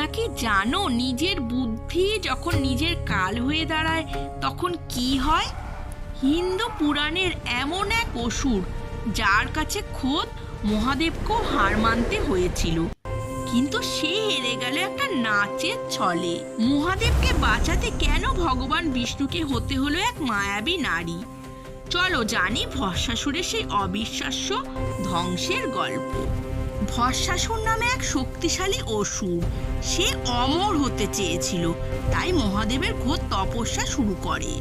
তোমরা কি জানো নিজের বুদ্ধি যখন নিজের কাল হয়ে দাঁড়ায় তখন কি হয়? হিন্দু পুরাণের এমন এক অসুর যার কাছে খোদ মহাদেবকেও হার মানতে হয়েছিল, কিন্তু সে হেরে গেল একটা নাচের ছলে। মহাদেবকে বাঁচাতে কেন ভগবান বিষ্ণুকে হতে হলো এক মায়াবী নারী? চলো জানি ভস্মাসুরের সেই অবিশ্বাস্য ধ্বংসের গল্প। ভস্মাসুর নামে এক শক্তিশালী অসুর, সে অমর হতে চেয়েছিল, তাই মহাদেবের ঘোর তপস্যা শুরু করে।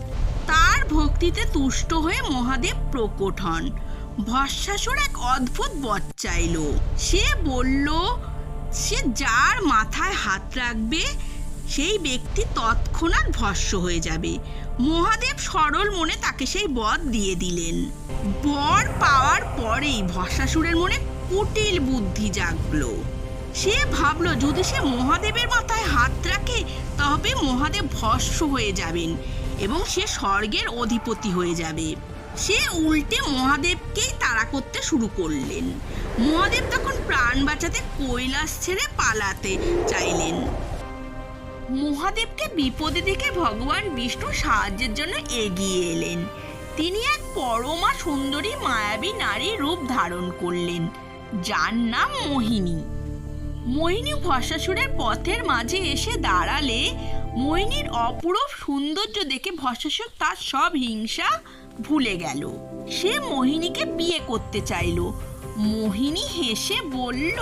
তার ভক্তিতে তুষ্ট হয়ে মহাদেব প্রকট হন। ভস্মাসুর এক অদ্ভুত বর চাইল। সে বলল সে যার মাথায় হাত রাখবে সেই ব্যক্তি তৎক্ষণাৎ ভস্ম হয়ে যাবে। মহাদেব সরল মনে তাকে সেই বর দিয়ে দিলেন। বর পাওয়ার পরেই ভস্মাসুরের মনে কুটিল বুদ্ধি জাগলো। সে ভাবলো যদি সে মহাদেবের মাথায় হাত রাখে তবে মহাদেব ভস্ম হয়ে যাবেন এবং সে স্বর্গের অধিপতি হয়ে যাবে। সে উল্টে মহাদেবকেই তাড়া করতে শুরু করলেন। মহাদেব তখন প্রাণ বাঁচাতে কৈলাস ছেড়ে পালাতে চাইলেন। মহাদেবকে বিপদে দেখে ভগবান বিষ্ণু সাহায্যের জন্য এগিয়ে এলেন। তিনি এক পরমা সুন্দরী মায়াবী নারী রূপ ধারণ করলেন, যার নাম মোহিনী। মোহিনী ভস্মাসুরের পথের মাঝে এসে দাঁড়ালে মোহিনীর অপূরব সৌন্দর্য দেখে ভস্মাসুর তার সব হিংসা ভুলে গেল। সে মোহিনীকে বিয়ে করতে চাইল। মোহিনী হেসে বলল,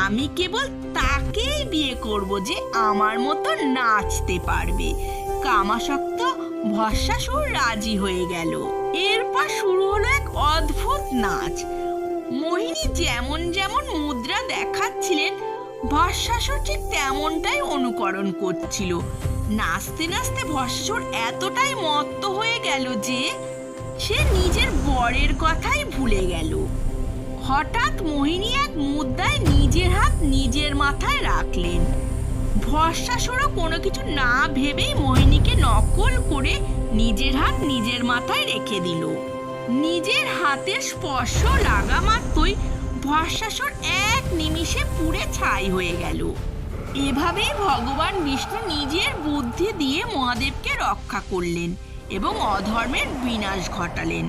আমি কেবল তাকেই বিয়ে করব যে আমার মতো নাচতে পারবে। কামাসক্ত ভস্মাসুর রাজি হয়ে গেল। এরপর শুরু হলো এক অদ্ভুত নাচ। মোহিনী যেমন যেমন মুদ্রা দেখাচ্ছিলেন ভস্মাসুর ঠিক তেমনটাই অনুকরণ করছিল। নাচতে নাচতে ভস্মাসুর এতটাই মত্ত হয়ে গেল যে সে নিজের বরের কথাই ভুলে গেল। হঠাৎ মোহিনী এক মুদ্রায় নিজের হাত নিজের মাথায় রাখলেন। ভস্মাসুরও কোনো কিছু না ভেবেই মোহিনীকে নকল করে নিজের হাত নিজের মাথায় রেখে দিল। নিজের হাতের স্পর্শ লাগা মাত্রই ভস্মাসুর এক নিমিষে পুড়ে ছাই হয়ে গেল। এভাবেই ভগবান বিষ্ণু নিজের বুদ্ধি দিয়ে মহাদেবকে রক্ষা করলেন এবং অধর্মের বিনাশ ঘটালেন।